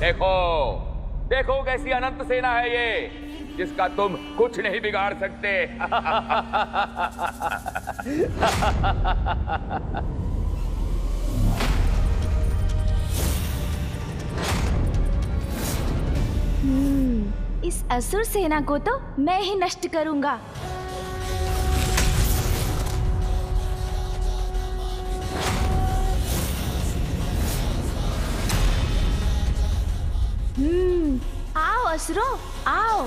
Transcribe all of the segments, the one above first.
देखो देखो कैसी अनंत सेना है ये, जिसका तुम कुछ नहीं बिगाड़ सकते। इस असुर सेना को तो मैं ही नष्ट करूंगा। आओ असुरों, आओ।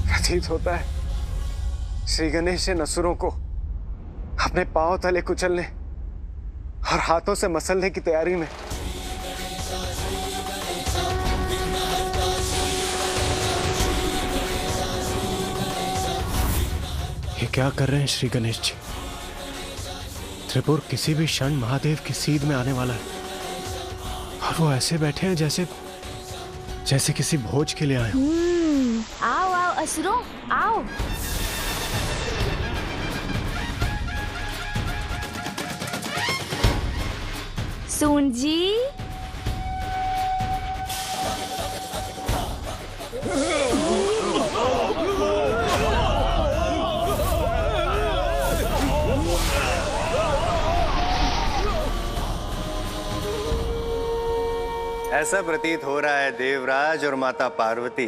प्रतीत होता है श्री गणेश इन असुरों को अपने पांव तले कुचलने और हाथों से मसलने की तैयारी में। ये क्या कर रहे हैं श्री गणेश जी? त्रिपुर किसी भी क्षण महादेव की सीध में आने वाला है और वो ऐसे बैठे हैं जैसे किसी भोज के लिए आए हो। आओ आओ असुरों, आओ। सून जी, ऐसा प्रतीत हो रहा है देवराज और माता पार्वती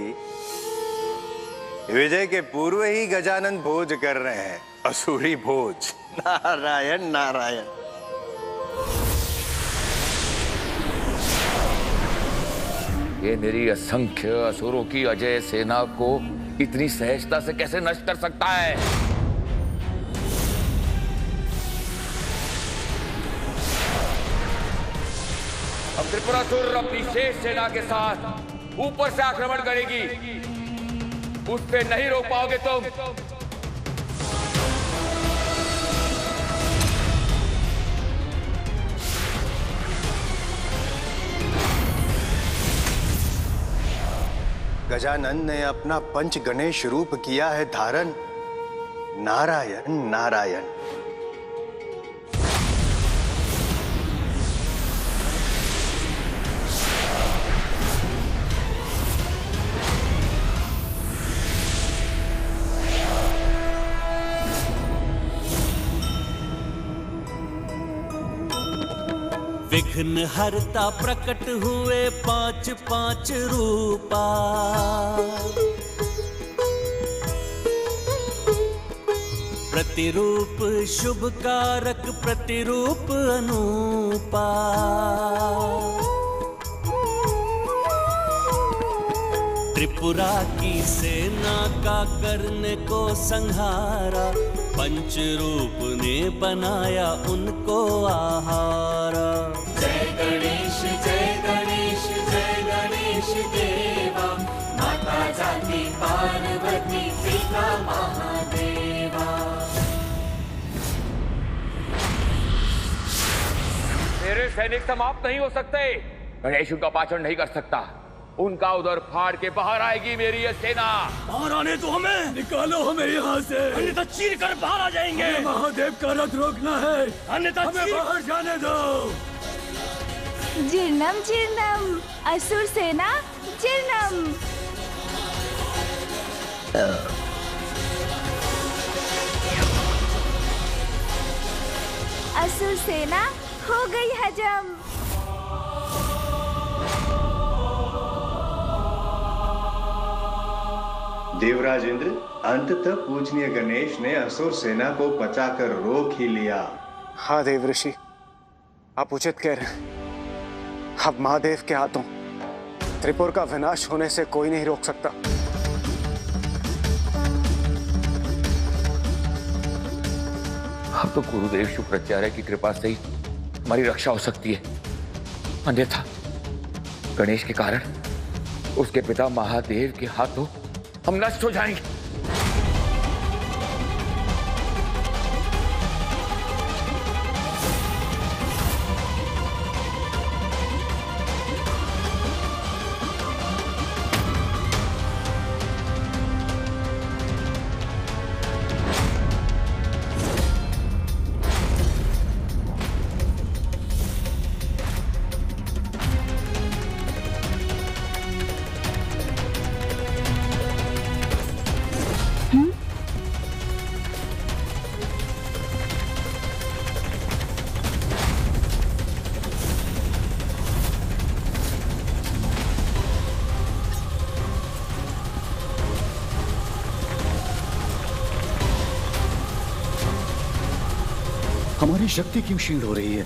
विजय के पूर्व ही गजानन भोज कर रहे हैं, असुरी भोज। नारायण नारायण। ये मेरी असंख्य असुरों की अजय सेना को इतनी सहजता से कैसे नष्ट कर सकता है? अब त्रिपुरासुर अपनी शेष सेना के साथ ऊपर से आक्रमण करेगी, उससे नहीं रोक पाओगे तुम। गजानन ने अपना पंच गणेश रूप किया है धारण। नारायण नारायण। विघ्न हरता प्रकट हुए पांच पांच रूपा, प्रतिरूप शुभ कारक प्रतिरूप अनूपा। त्रिपुरा की सेना का करने को संहारा, पंच रूप ने बनाया उनको आहारा। जय गणेश देवा, माता जाति पार्वती पिता महादेवा। मेरे सैनिक समाप्त नहीं हो सकते। गणेश उनका पाचन नहीं कर सकता। उनका उधर फाड़ के बाहर आएगी मेरी ये सेना। बाहर आने तो हमें, निकालो हमें यहाँ से, अन्यथा चीर कर बाहर आ जाएंगे। महादेव का रथ रोकना है, अन्यथा हमें बाहर जाने दो। जीर्णम जीर्णम, असुर सेना जीर्णम। असुर सेना हो गई हजम। देवराज इंद्र, अंततः पूजनीय गणेश ने असुर सेना को पचाकर रोक ही लिया। हाँ देव ऋषि, आप उचित कह रहे हैं। अब महादेव के हाथों त्रिपुर का विनाश होने से कोई नहीं रोक सकता। अब तो गुरुदेव शुक्राचार्य की कृपा से ही हमारी रक्षा हो सकती है, अन्यथा गणेश के कारण उसके पिता महादेव के हाथों हम नष्ट हो जाएंगे। हमारी शक्ति क्यों क्षीण हो रही है?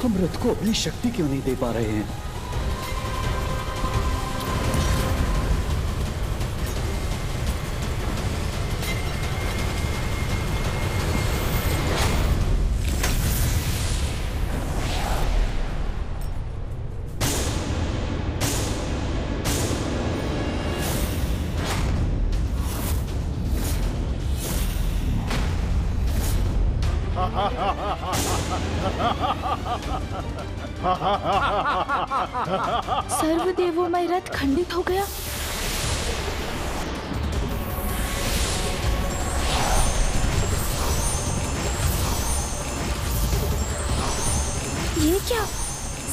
हम रथ को अपनी शक्ति क्यों नहीं दे पा रहे हैं? सर्वदेवोमय रथ खंडित हो गया। ये क्या?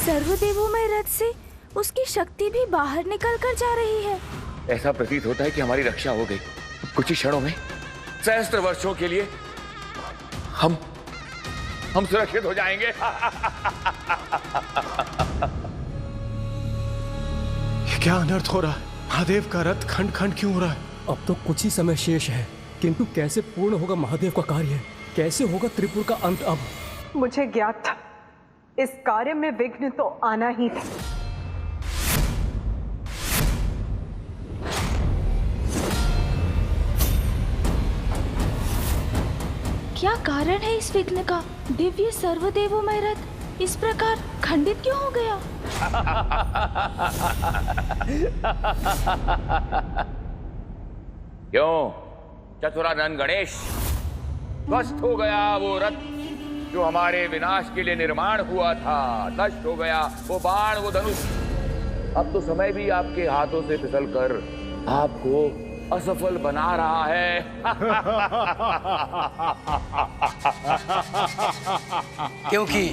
सर्वदेवोमय रथ से उसकी शक्ति भी बाहर निकल कर जा रही है। ऐसा प्रतीत होता है कि हमारी रक्षा हो गई। कुछ ही क्षणों में, सहस्त्र वर्षों के लिए हम सुरक्षित हो जाएंगे। ये क्या अनर्थ हो रहा है? महादेव का रथ खंड खंड क्यों हो रहा है? अब तो कुछ ही समय शेष है, किंतु कैसे पूर्ण होगा महादेव का कार्य? कैसे होगा त्रिपुर का अंत? अब मुझे ज्ञात था इस कार्य में विघ्न तो आना ही था। क्या कारण है इस विघ्न का? दिव्य सर्वदेवोमय रथ इस प्रकार खंडित क्यों हो गया? क्यों चतुरानंद गणेश? ध्वस्त हो गया वो रथ जो हमारे विनाश के लिए निर्माण हुआ था। नष्ट हो गया वो बाण, वो धनुष। अब तो समय भी आपके हाथों से फिसलकर आपको असफल बना रहा है। क्योंकि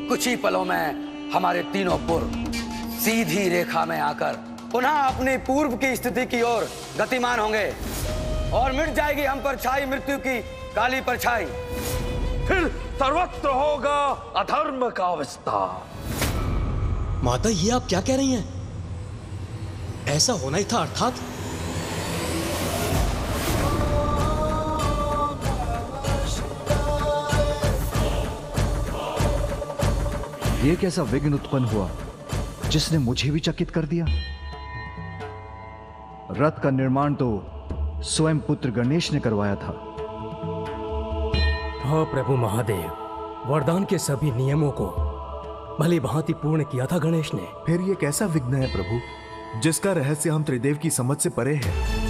कुछ ही पलों में हमारे तीनों पुर सीधी रेखा में आकर पुनः अपनी पूर्व की स्थिति की ओर गतिमान होंगे और मिट जाएगी हम पर छाई मृत्यु की काली परछाई। फिर सर्वत्र होगा अधर्म का विस्तार। माता, ये आप क्या कह रही हैं? ऐसा होना ही था अर्थात? ये कैसा विघ्न उत्पन्न हुआ जिसने मुझे भी चकित कर दिया? रथ का निर्माण तो स्वयं पुत्र गणेश ने करवाया था। हाँ प्रभु महादेव, वरदान के सभी नियमों को भली भांति पूर्ण किया था गणेश ने। फिर ये कैसा विघ्न है प्रभु, जिसका रहस्य हम त्रिदेव की समझ से परे है?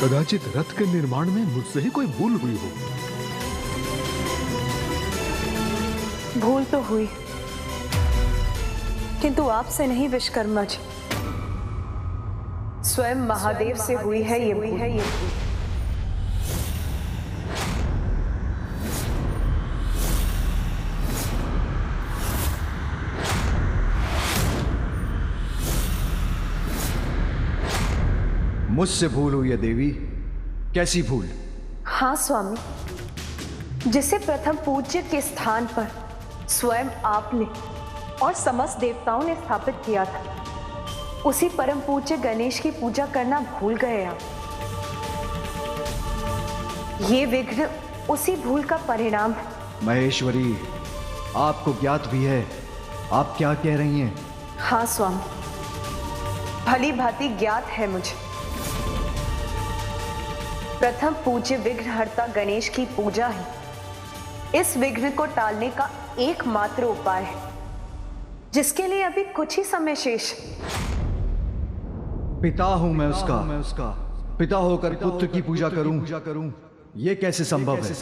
कदाचित रथ के निर्माण में मुझसे ही कोई भूल हुई हो। भूल तो हुई, किंतु आपसे नहीं विश्वकर्मा जी, स्वयं महादेव से हुई है ये भूल। मुझसे भूल हुई है देवी। कैसी भूल? हाँ स्वामी, जिसे प्रथम पूज्य के स्थान पर स्वयं आपने और समस्त देवताओं ने स्थापित किया था, उसी परम पूज्य गणेश की पूजा करना भूल गए आप। ये विघ्न उसी भूल का परिणाम है। महेश्वरी, आपको ज्ञात भी है आप क्या कह रही हैं? हाँ स्वामी, भली भांति ज्ञात है मुझे। प्रथम पूज्य विघ्नहर्ता गणेश की पूजा ही इस विघ्न को टालने का एकमात्र उपाय है, जिसके लिए अभी कुछ ही समय शेष। पिता हूं मैं उसका, पिता होकर पुत्र की पूजा करूं, ये कैसे संभव है?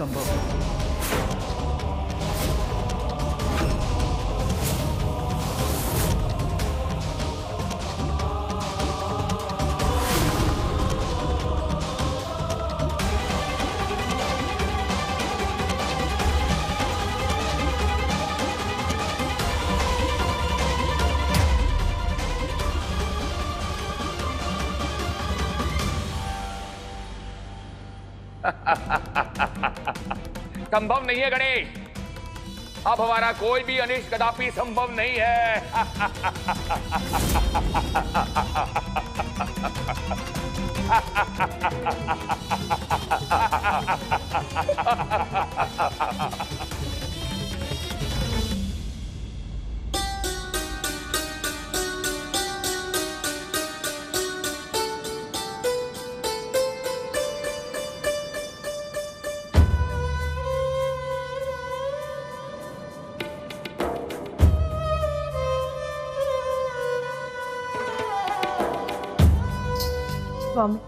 संभव नहीं है गणेश, अब हमारा कोई भी अनिष्ट कदापि संभव नहीं है। स्वामी,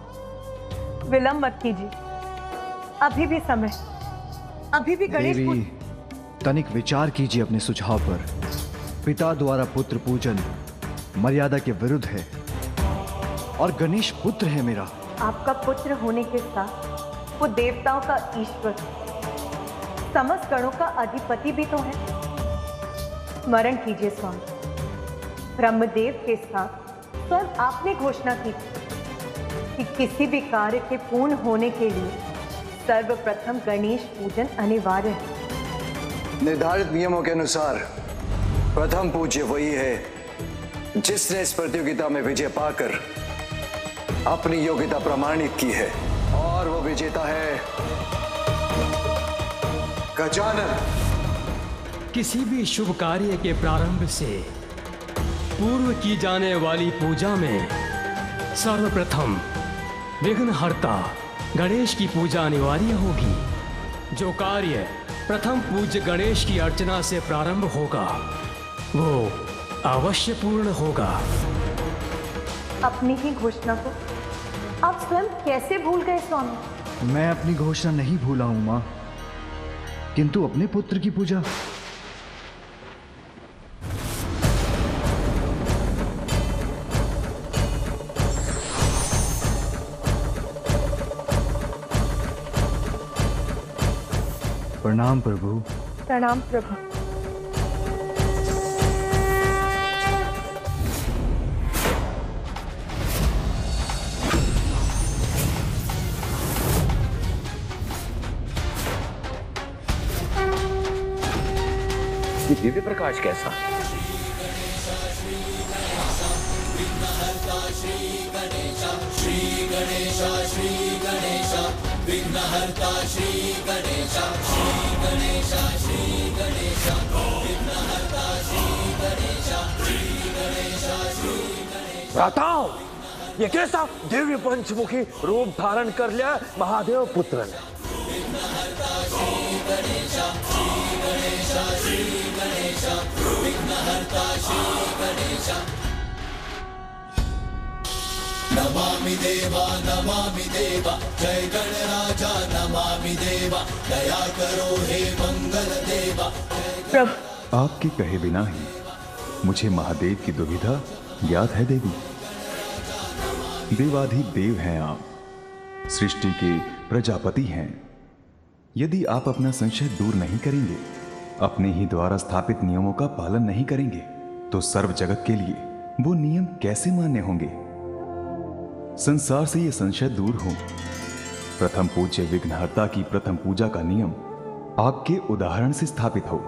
विलंब मत कीजिए, अभी भी समय, अभी भी गणेश देवी, तनिक विचार कीजिए अपने सुझाव पर। पिता द्वारा पुत्र पूजन मर्यादा के विरुद्ध है और गणेश पुत्र है मेरा। आपका पुत्र होने के साथ वो देवताओं का ईश्वर, समस्त गणों का अधिपति भी तो है। स्मरण कीजिए स्वामी, ब्रह्मदेव के साथ स्वयं आपने घोषणा की थी कि किसी भी कार्य के पूर्ण होने के लिए सर्वप्रथम गणेश पूजन अनिवार्य है। निर्धारित नियमों के अनुसार प्रथम पूज्य वही है जिसने इस प्रतियोगिता में विजय पाकर अपनी योग्यता प्रमाणित की है, और वो विजेता है गजानन। किसी भी शुभ कार्य के प्रारंभ से पूर्व की जाने वाली पूजा में सर्वप्रथम विघ्नहर्ता गणेश की पूजा अनिवार्य होगी। जो कार्य प्रथम पूज्य गणेश की अर्चना से प्रारंभ होगा वो अवश्य पूर्ण होगा। अपनी ही घोषणा को आप स्वयं कैसे भूल गए स्वामी? मैं अपनी घोषणा नहीं भूला हूं मां, किंतु अपने पुत्र की पूजा। प्रणाम प्रभु। प्रणाम प्रभु। ये दिव्य प्रकाश कैसा? श्री गणेश विघ्नहर्ता श्री गणेश विघ्नहर्ता श्री गणेश। बताओ, ये कैसा दिव्य पंचमुखी रूप धारण कर लिया महादेव पुत्र ने? नमामि देवा जय गणराजा, नमामि देवा दया करो हे मंगल देवा। प्रभु, आपके कहे बिना ही मुझे महादेव की दुविधा याद है देवी। देवाधिदेव हैं आप, सृष्टि के प्रजापति हैं। यदि आप अपना संशय दूर नहीं करेंगे, अपने ही द्वारा स्थापित नियमों का पालन नहीं करेंगे, तो सर्व जगत के लिए वो नियम कैसे मान्य होंगे? संसार से ये संशय दूर हो। प्रथम पूज्य विघ्नहर्ता की प्रथम पूजा का नियम आपके उदाहरण से स्थापित हो,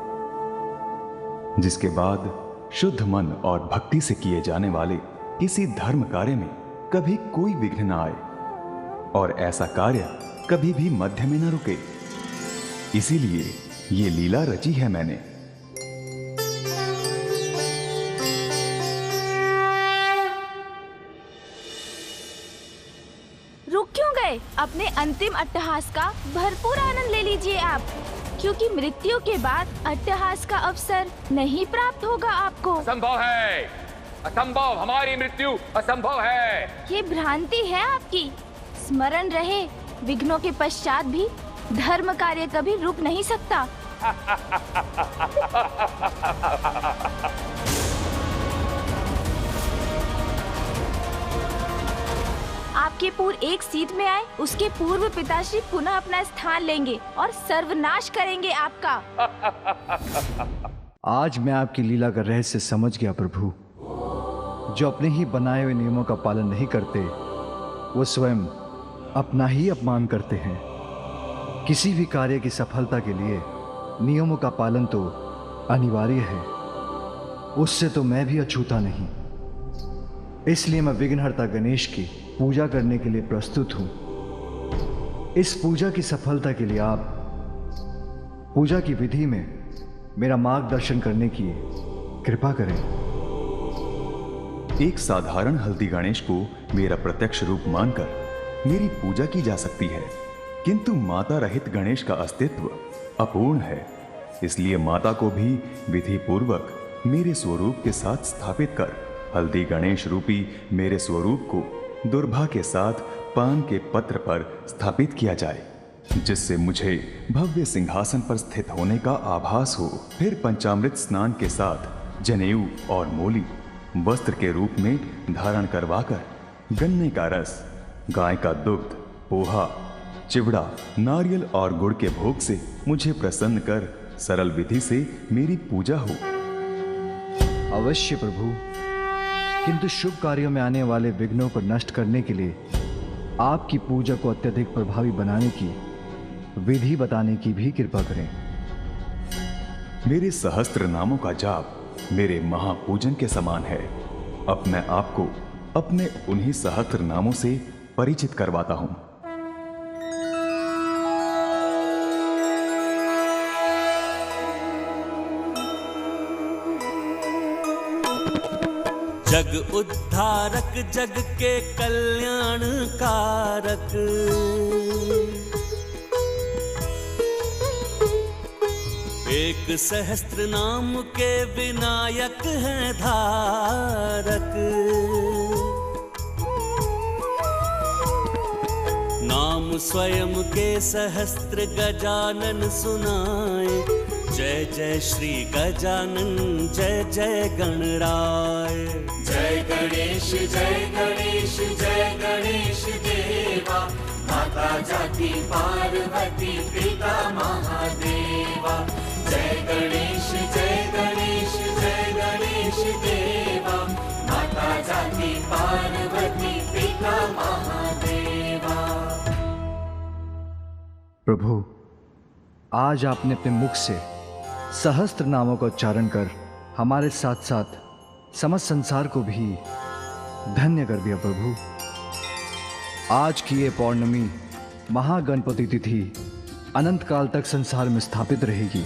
जिसके बाद शुद्ध मन और भक्ति से किए जाने वाले किसी धर्म कार्य में कभी कोई विघ्न न आए और ऐसा कार्य कभी भी मध्य में न रुके। इसीलिए ये लीला रची है मैंने। रुक क्यों गए? अपने अंतिम अट्टहास का भरपूर आनंद ले लीजिए आप, क्योंकि मृत्यु के बाद अट्टहास का अवसर नहीं प्राप्त होगा आपको। असंभव है, असंभव, हमारी मृत्यु असंभव है। ये भ्रांति है आपकी। स्मरण रहे, विघ्नों के पश्चात भी धर्म कार्य कभी रुक नहीं सकता। आपके पूर्व एक सीट में आए, उसके पूर्व पिताश्री पुनः अपना स्थान लेंगे और सर्वनाश करेंगे आपका। आज मैं आपकी लीला का रहस्य समझ गया प्रभु। जो अपने ही बनाए हुए नियमों का पालन नहीं करते, वो स्वयं अपना ही अपमान करते हैं। किसी भी कार्य की सफलता के लिए नियमों का पालन तो अनिवार्य है, उससे तो मैं भी अछूता नहीं। इसलिए मैं विघ्नहर्ता गणेश की पूजा करने के लिए प्रस्तुत हूं। इस पूजा की सफलता के लिए आप पूजा की विधि में मेरा मार्गदर्शन करने की कृपा करें। एक साधारण हल्दी गणेश को मेरा प्रत्यक्ष रूप मानकर मेरी पूजा की जा सकती है, किंतु माता रहित गणेश का अस्तित्व अपूर्ण है। इसलिए माता को भी विधि पूर्वक मेरे स्वरूप के साथ स्थापित कर हल्दी गणेश रूपी मेरे स्वरूप को दुर्भा के साथ पान के पत्र पर स्थापित किया जाए, जिससे मुझे भव्य सिंहासन पर स्थित होने का आभास हो। फिर पंचामृत स्नान के साथ जनेऊ और मोली वस्त्र के रूप में धारण करवाकर गन्ने का रस, गाय का दुग्ध, पोहा, चिवड़ा, नारियल और गुड़ के भोग से मुझे प्रसन्न कर सरल विधि से मेरी पूजा हो। अवश्य प्रभु, किंतु शुभ कार्यों में आने वाले विघ्नों को नष्ट करने के लिए आपकी पूजा को अत्यधिक प्रभावी बनाने की विधि बताने की भी कृपा करें। मेरे सहस्त्र नामों का जाप मेरे महापूजन के समान है। अब मैं आपको अपने उन्हीं सहस्त्र नामों से परिचित करवाता हूं। जग उद्धारक, जग के कल्याण कारक, एक सहस्त्र नाम के विनायक हैं धारक। नाम स्वयं के सहस्त्र गजानन सुनाए। जय जय श्री गजानन, जय जय गणराय। जय गणेश जय गणेश जय गणेश देवा, माता जाति पार्वती पिता महादेवा। जय गणेश जय गणेश जय गणेश देवा, माता जाति पार्वती पिता महादेवा। प्रभु, आज आपने अपने मुख से सहस्त्र नामों का उच्चारण कर हमारे साथ साथ समस्त संसार को भी धन्य कर दिया। प्रभु, आज की ये पौर्णमी महागणपति तिथि अनंत काल तक संसार में स्थापित रहेगी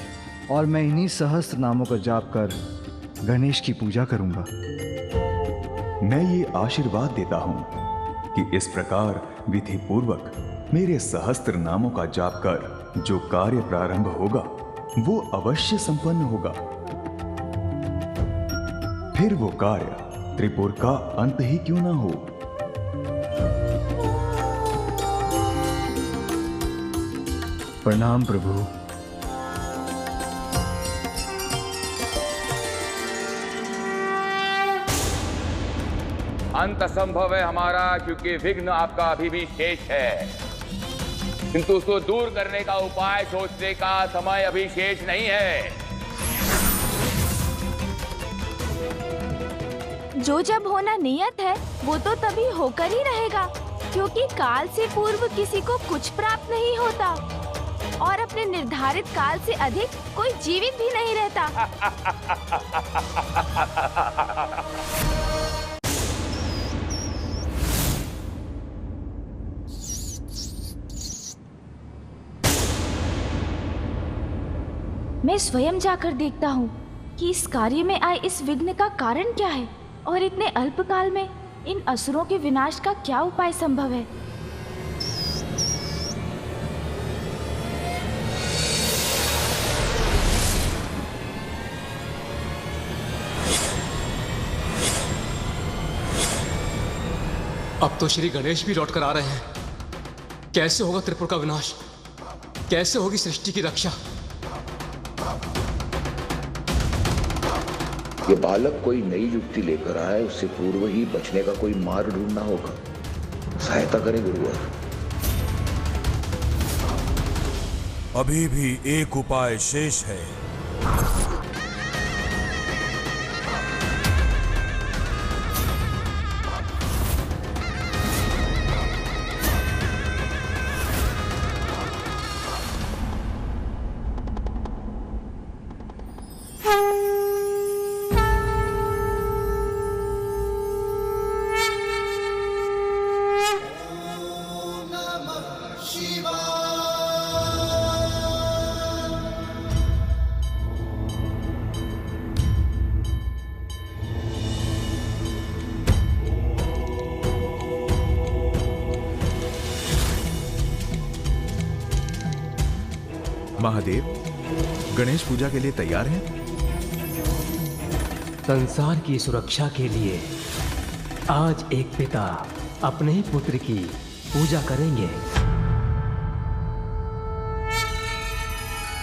और मैं इन्हीं सहस्त्र नामों का जाप कर गणेश की पूजा करूंगा। मैं ये आशीर्वाद देता हूं कि इस प्रकार विधि पूर्वक मेरे सहस्त्र नामों का जाप कर जो कार्य प्रारंभ होगा वो अवश्य संपन्न होगा। फिर वो कार्य त्रिपुर का अंत ही क्यों ना हो। प्रणाम प्रभु। अंत संभव है हमारा, क्योंकि विघ्न आपका अभी भी शेष है, किंतु उसको दूर करने का उपाय सोचने का समय अभी शेष नहीं है। जो जब होना नियत है वो तो तभी होकर ही रहेगा, क्योंकि काल से पूर्व किसी को कुछ प्राप्त नहीं होता और अपने निर्धारित काल से अधिक कोई जीवित भी नहीं रहता। मैं स्वयं जाकर देखता हूँ कि इस कार्य में आए इस विघ्न का कारण क्या है और इतने अल्प काल में इन असुरों के विनाश का क्या उपाय संभव है। अब तो श्री गणेश भी लौट कर आ रहे हैं। कैसे होगा त्रिपुर का विनाश? कैसे होगी सृष्टि की रक्षा? ये बालक कोई नई युक्ति लेकर आए, उससे पूर्व ही बचने का कोई मार्ग ढूंढना होगा। सहायता करें गुरुवर। अभी भी एक उपाय शेष है। महादेव, गणेश पूजा के लिए तैयार हैं? संसार की सुरक्षा के लिए आज एक पिता अपने ही पुत्र की पूजा करेंगे।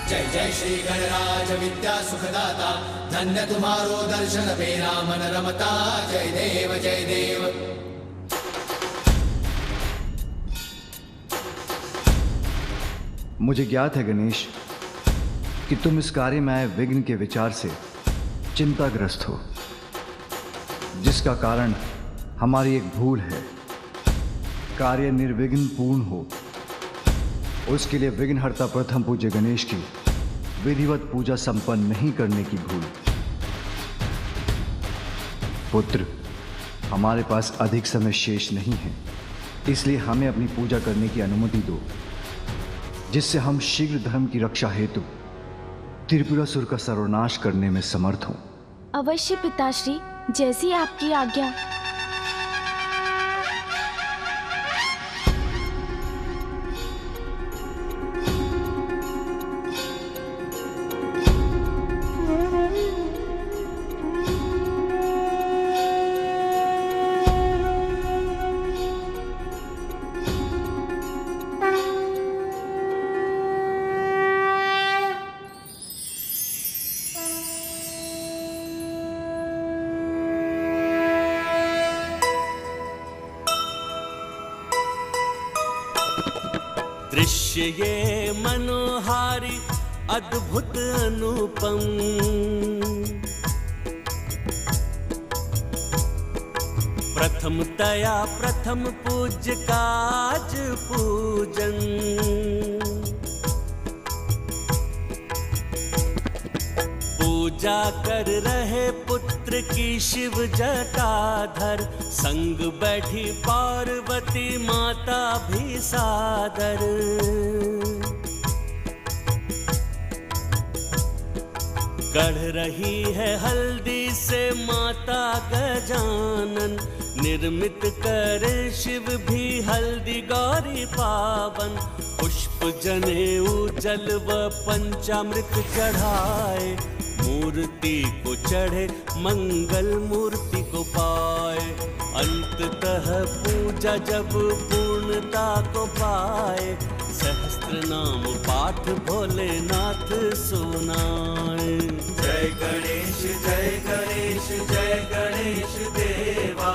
जय जय श्री गणराज विद्या सुखदाता, धन्य तुम्हारो दर्शन मेरा मन रमता। जय देव जय देव। मुझे ज्ञात है गणेश कि तुम इस कार्य में आए विघ्न के विचार से चिंताग्रस्त हो, जिसका कारण हमारी एक भूल है। कार्य निर्विघ्न पूर्ण हो, उसके लिए विघ्नहर्ता प्रथम पूज्य गणेश की विधिवत पूजा संपन्न नहीं करने की भूल। पुत्र, हमारे पास अधिक समय शेष नहीं है, इसलिए हमें अपनी पूजा करने की अनुमति दो, जिससे हम शीघ्र धर्म की रक्षा हेतु त्रिपुरासुर का सर्वनाश करने में समर्थ हों। अवश्य पिताश्री, जैसी आपकी आज्ञा। दृश्य ये मनोहारी अद्भुत अनुपम, प्रथमतया प्रथम पूज्य काज पूजन। पूजा कर रहे पुत्र की शिव जटाधर, संग बैठी पार्वती माता भी सादर। गढ़ रही है हल्दी से माता गजानन, निर्मित करे शिव भी हल्दी गौरी पावन। पुष्प जनेऊ जल व पंचामृत चढ़ाए, मूर्ति को चढ़े मंगल मूर्ति को पाए। अंततः पूजा जब पूर्णता को पाए, सहस्त्र नाम पाठ भोलेनाथ सुनाए। जय गणेश जय गणेश जय गणेश देवा,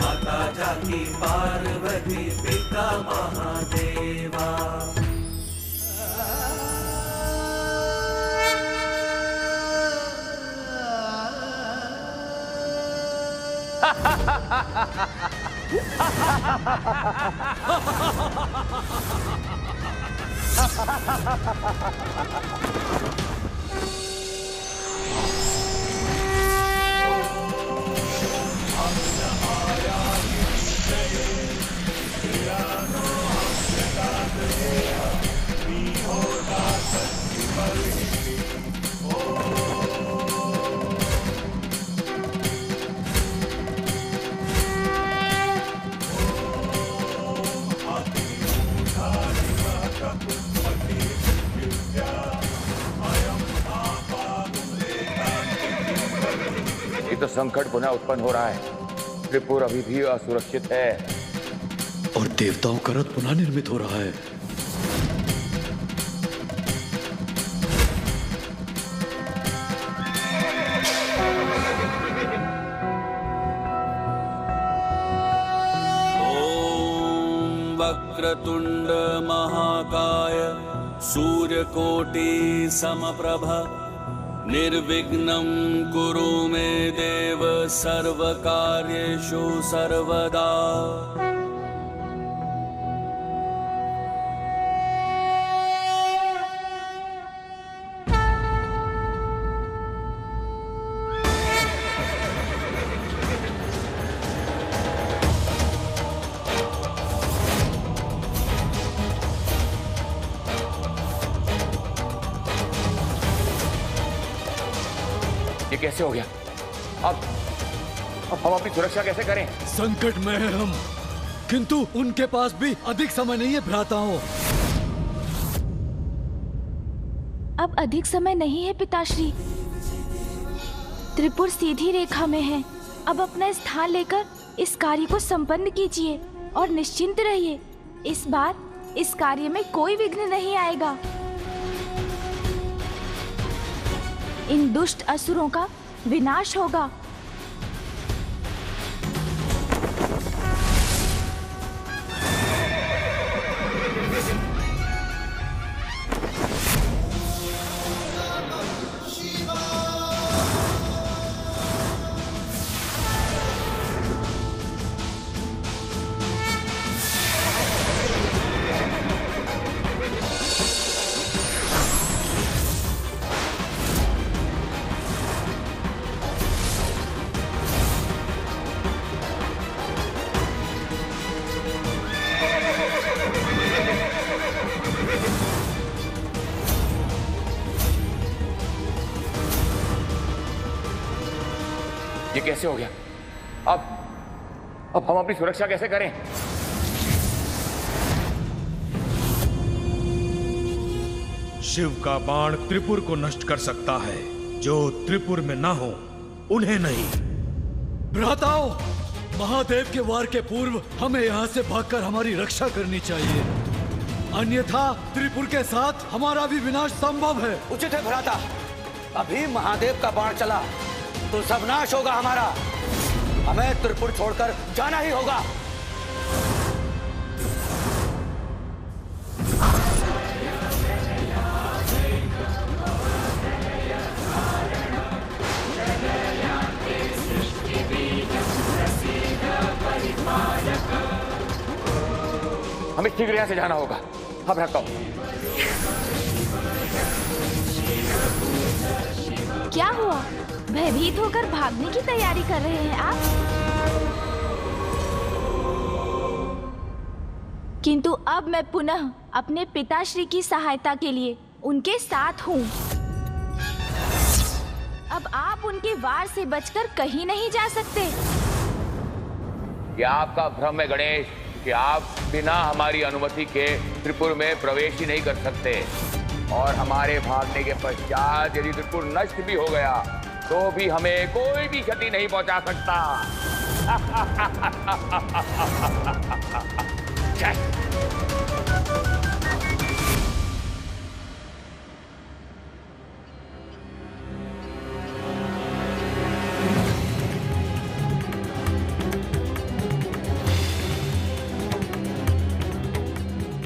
माता जाकी पार्वती पिता महादेवा। तो संकट पुनः उत्पन्न हो रहा है। त्रिपुर अभी भी असुरक्षित है और देवताओं का रथ पुनः निर्मित हो रहा है। ओम वक्रतुंड महाकाय सूर्यकोटि समप्रभ, निर्विघ्नं कुरु मे देव सर्वकार्येषु सर्वदा। ये कैसे हो गया? अब हम अपनी सुरक्षा कैसे करें? संकट में है हम, किंतु उनके पास भी अधिक समय नहीं है भ्राताओं। अब अधिक समय नहीं है पिताश्री। त्रिपुर सीधी रेखा में है। अब अपना स्थान लेकर इस कार्य को संपन्न कीजिए और निश्चिंत रहिए। इस बार इस कार्य में कोई विघ्न नहीं आएगा। इन दुष्ट असुरों का विनाश होगा। ये कैसे हो गया? अब हम अपनी सुरक्षा कैसे करें? शिव का बाण त्रिपुर को नष्ट कर सकता है। जो त्रिपुर में ना हो उन्हें नहीं। भ्राताओं, महादेव के वार के पूर्व हमें यहाँ से भागकर हमारी रक्षा करनी चाहिए, अन्यथा त्रिपुर के साथ हमारा भी विनाश संभव है। उचित है भ्राता, अभी महादेव का बाण चला तो सब नाश होगा हमारा। हमें त्रिपुर छोड़कर जाना ही होगा। हमें शीघ्र यहां से जाना होगा। अब रखता हूं। क्या हुआ? भयभीत होकर भागने की तैयारी कर रहे हैं आप? किंतु अब मैं पुनः अपने पिताश्री की सहायता के लिए उनके साथ हूँ। अब आप उनके वार से बचकर कहीं नहीं जा सकते। यह आपका भ्रम है गणेश कि आप बिना हमारी अनुमति के त्रिपुर में प्रवेश ही नहीं कर सकते। और हमारे भागने के पश्चात यदि त्रिपुर नष्ट भी हो गया तो भी हमें कोई भी क्षति नहीं पहुंचा सकता।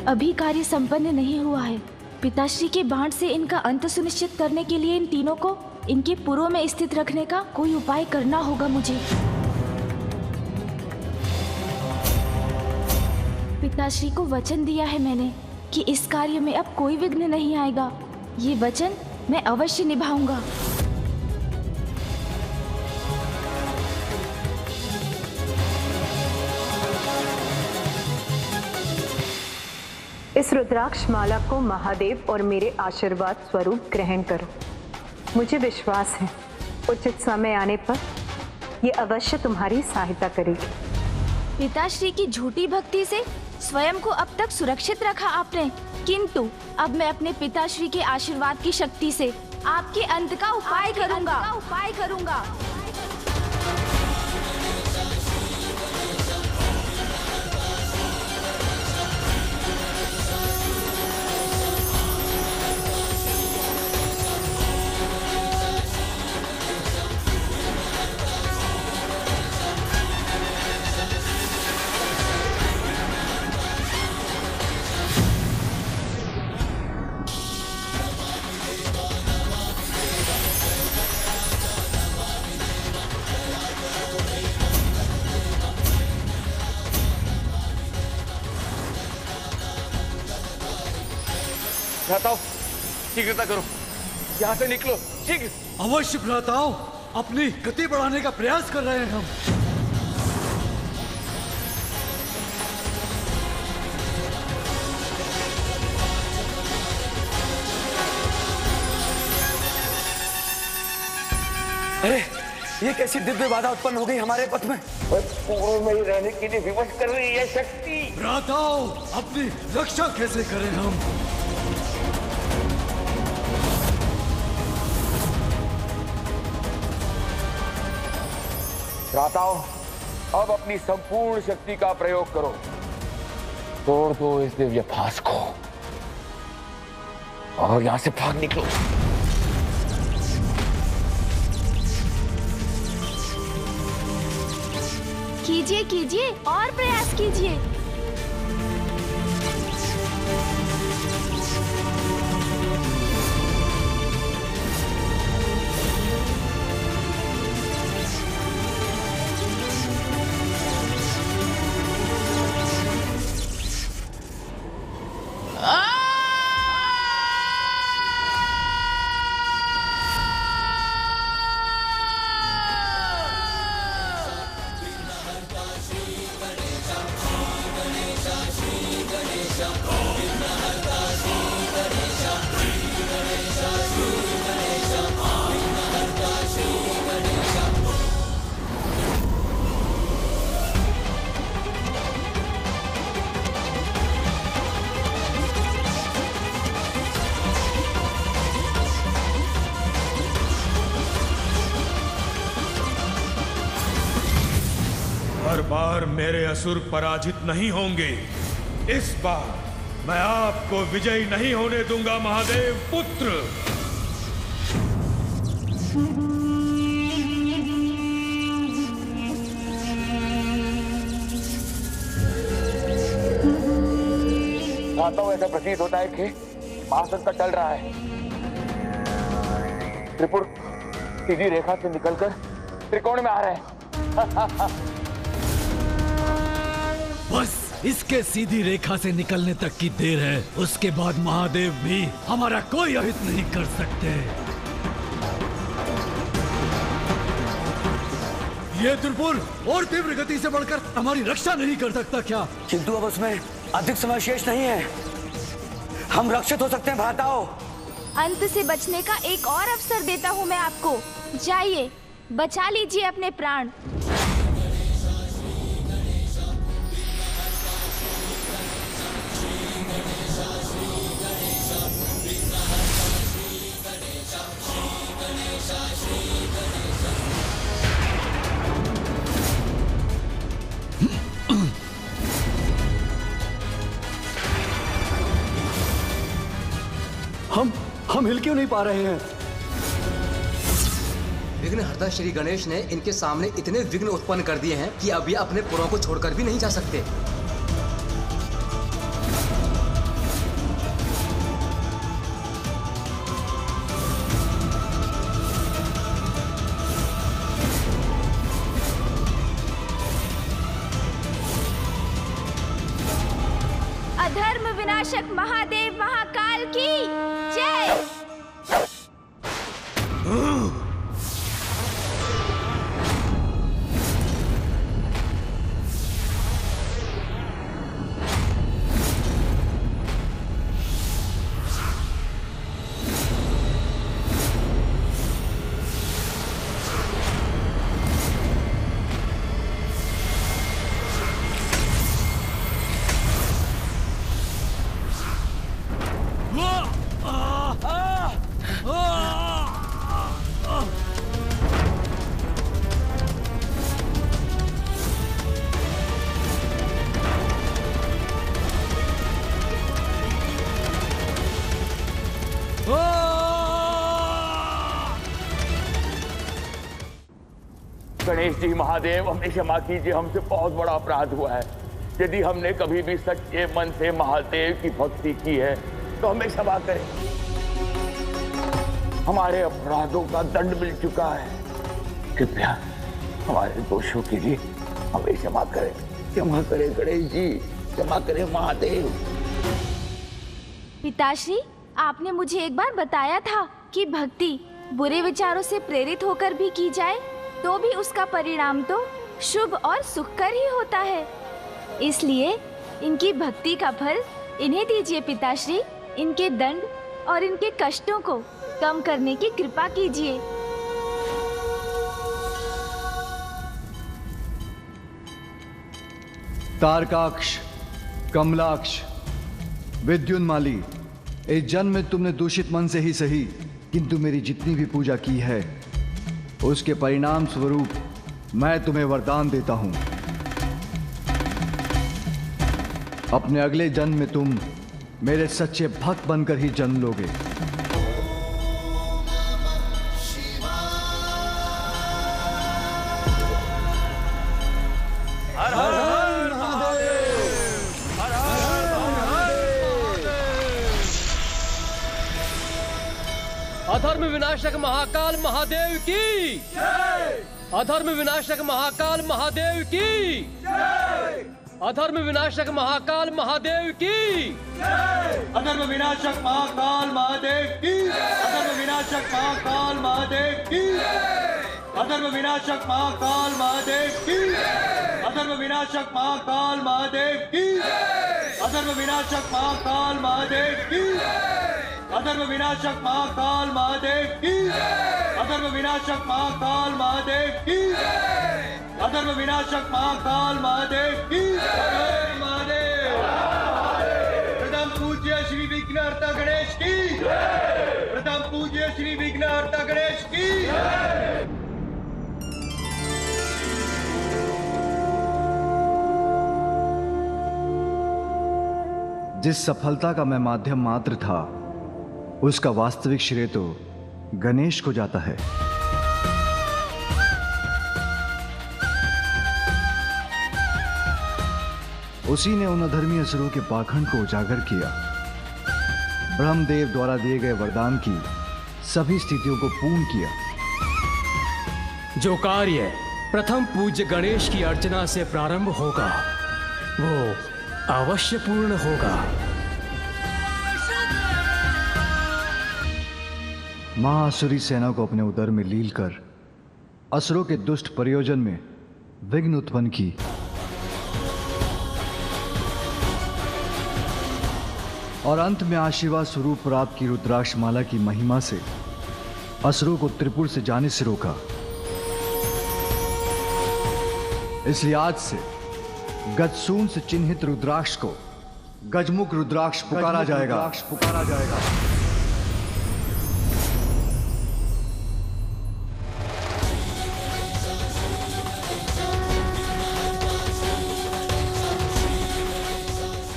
अभी कार्य संपन्न नहीं हुआ है। पिताश्री के बाण से इनका अंत सुनिश्चित करने के लिए इन तीनों को इनके पुरों में स्थित रखने का कोई उपाय करना होगा मुझे। पिताश्री को वचन दिया है मैंने कि इस कार्य में अब कोई विघ्न नहीं आएगा। ये वचन मैं अवश्य निभाऊंगा। इस रुद्राक्ष माला को महादेव और मेरे आशीर्वाद स्वरूप ग्रहण करो। मुझे विश्वास है उचित समय आने पर ये अवश्य तुम्हारी सहायता करेगी। पिताश्री की झूठी भक्ति से स्वयं को अब तक सुरक्षित रखा आपने, किंतु अब मैं अपने पिताश्री के आशीर्वाद की शक्ति से आपके अंत का उपाय करूंगा। भ्राताओं, शीघ्रता करो, यहाँ से निकलो शीघ्र। अवश्य भ्राताओं, अपनी गति बढ़ाने का प्रयास कर रहे हैं हम। अरे, ये कैसी दिव्य बाधा उत्पन्न हो गई हमारे पथ में? पूर्व में ही रहने के लिए विवश कर रही है शक्ति। भ्राताओं, अपनी रक्षा कैसे करें हम? भ्राताओं, अब अपनी संपूर्ण शक्ति का प्रयोग करो, तोड़ दो इस दिव्य फास को और यहां से भाग निकलो। कीजिए कीजिए और प्रयास कीजिए। हर बार मेरे असुर पराजित नहीं होंगे, इस बार मैं आपको विजयी नहीं होने दूंगा महादेव पुत्र। ऐसा प्रतीत होता है कि महासंकट टल रहा है। त्रिपुर सीधी रेखा से निकलकर त्रिकोण में आ रहे हैं। बस इसके सीधी रेखा से निकलने तक की देर है, उसके बाद महादेव भी हमारा कोई अहित नहीं कर सकते। ये त्रिपुर और तीव्र गति से बढ़कर हमारी रक्षा नहीं कर सकता क्या? किंतु अब उसमें अधिक समय शेष नहीं है, हम रक्षित हो सकते हैं भ्राताओं। अंत से बचने का एक और अवसर देता हूँ मैं आपको। जाइए, बचा लीजिए अपने प्राण। हम हिल क्यों नहीं पा रहे हैं? विघ्नहर्ता श्री गणेश ने इनके सामने इतने विघ्न उत्पन्न कर दिए हैं कि अब ये अपने पुरों को छोड़कर भी नहीं जा सकते। अधर्म विनाशक महादेव महाकाल की जय। गणेश जी, महादेव, हमें क्षमा कीजिए, हमसे बहुत बड़ा अपराध हुआ है। यदि हमने कभी भी सच्चे मन से महादेव की भक्ति की है तो हमें क्षमा करें। हमारे अपराधों का दंड मिल चुका है, कृपया हमारे दोषों के लिए हमें क्षमा करें। क्षमा करें गणेश जी, क्षमा करें महादेव। पिताश्री, आपने मुझे एक बार बताया था कि भक्ति बुरे विचारों से प्रेरित होकर भी की जाए तो भी उसका परिणाम तो शुभ और सुखकर ही होता है। इसलिए इनकी भक्ति का फल इन्हें दीजिए पिताश्री। इनके दंड और इनके कष्टों को कम करने की कृपा कीजिए। तारकाक्ष, कमलाक्ष, विद्युन्माली, इस जन्म में तुमने दूषित मन से ही सही, किंतु मेरी जितनी भी पूजा की है उसके परिणाम स्वरूप मैं तुम्हें वरदान देता हूं, अपने अगले जन्म में तुम मेरे सच्चे भक्त बनकर ही जन्म लोगे। हर हर हर महादेव, हर हर महादेव। अधर्म विनाशक महाकाल महादेव की जय। अधर्म विनाशक महाकाल महादेव की जय। अधर्म विनाशक महाकाल महादेव की जय। अधर्म विनाशक महाकाल महादेव की, अधर्म विनाशक महाकाल महादेव की, अधर्म विनाशक महाकाल महादेव की, अधर्म विनाशक महाकाल महादेव की, अधर्म विनाशक महाकाल महादेव की, अधर्म विनाशक महाकाल महादेव की, अधर्म विनाशक महाकाल महादेव की, अधर्म विनाशक महाकाल महादेव की। महादेव प्रथम पूज्य श्री विघ्नहर्ता गणेश की, प्रथम पूज्य श्री विघ्नहर्ता गणेश की। जिस सफलता का मैं माध्यम मात्र था, उसका वास्तविक श्रेय तो गणेश को जाता है। उसी ने उन अधर्मी असुरों के पाखंड को उजागर किया, ब्रह्मदेव द्वारा दिए गए वरदान की सभी स्थितियों को पूर्ण किया। जो कार्य प्रथम पूज्य गणेश की अर्चना से प्रारंभ होगा, वो अवश्य पूर्ण होगा। महाअसुरी सेना को अपने उदर में लील कर असुरों के दुष्ट प्रयोजन में विघ्न उत्पन्न की। और अंत में आशीर्वाद स्वरूप प्राप्त की रुद्राक्ष माला की महिमा से असुरों को त्रिपुर से जाने से रोका। इसलिए आज से गजसून से चिन्हित रुद्राक्ष को गजमुख रुद्राक्ष पुकारा जाएगा।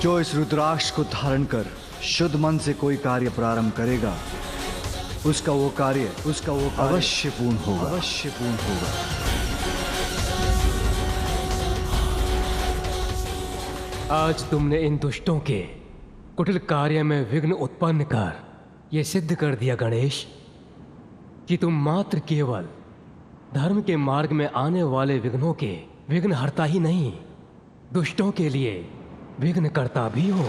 जो इस रुद्राक्ष को धारण कर शुद्ध मन से कोई कार्य प्रारंभ करेगा, उसका वो कार्य अवश्य पूर्ण होगा। आज तुमने इन दुष्टों के कुटिल कार्य में विघ्न उत्पन्न कर यह सिद्ध कर दिया गणेश कि तुम मात्र केवल धर्म के मार्ग में आने वाले विघ्नों के विघ्नहर्ता ही नहीं, दुष्टों के लिए विघ्नकर्ता भी हो।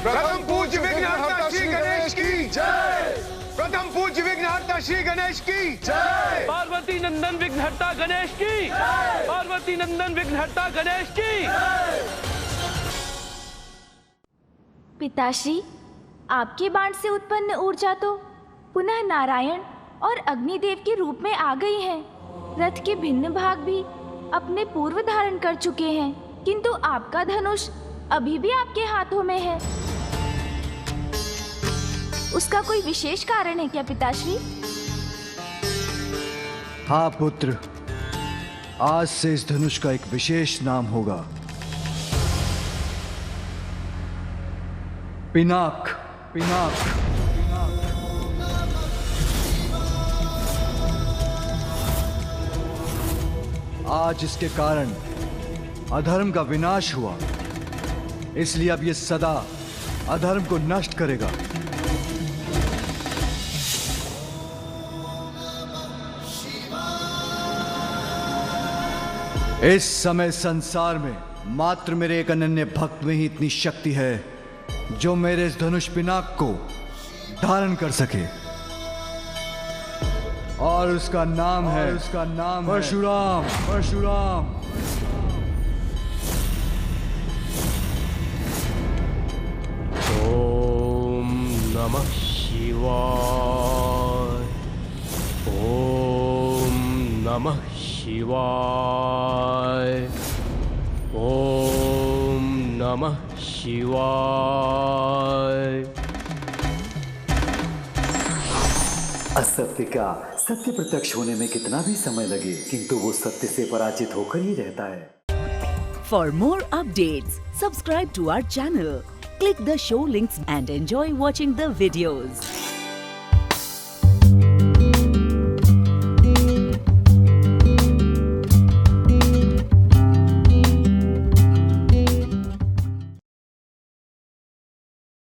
प्रथम पूज्य विघ्नहर्ता श्री गणेश की जय। प्रथम पूज्य विघ्नहर्ता श्री गणेश की जय। पार्वती नंदन विघ्नहर्ता गणेश की जय। पार्वती नंदन विघ्नहर्ता गणेश की जय। पिताश्री, आपके बाण से उत्पन्न ऊर्जा तो पुनः नारायण और अग्निदेव के रूप में आ गई है। रथ के भिन्न भाग भी अपने पूर्व धारण कर चुके हैं, किंतु आपका धनुष अभी भी आपके हाथों में है। उसका कोई विशेष कारण है क्या पिताश्री? हाँ पुत्र, आज से इस धनुष का एक विशेष नाम होगा, पिनाक। आज इसके कारण अधर्म का विनाश हुआ, इसलिए अब ये सदा अधर्म को नष्ट करेगा। इस समय संसार में मात्र मेरे एक अनन्य भक्त में ही इतनी शक्ति है जो मेरे इस धनुष पिनाक को धारण कर सके, और उसका नाम है परशुराम। ओम नमः शिवाय। ओम नमः शिवाय। ओम नमः शिवाय। असत्य का सत्य प्रत्यक्ष होने में कितना भी समय लगे, किंतु वो सत्य से पराजित होकर ही रहता है। For more updates, subscribe to our channel, click the show links and enjoy watching the videos.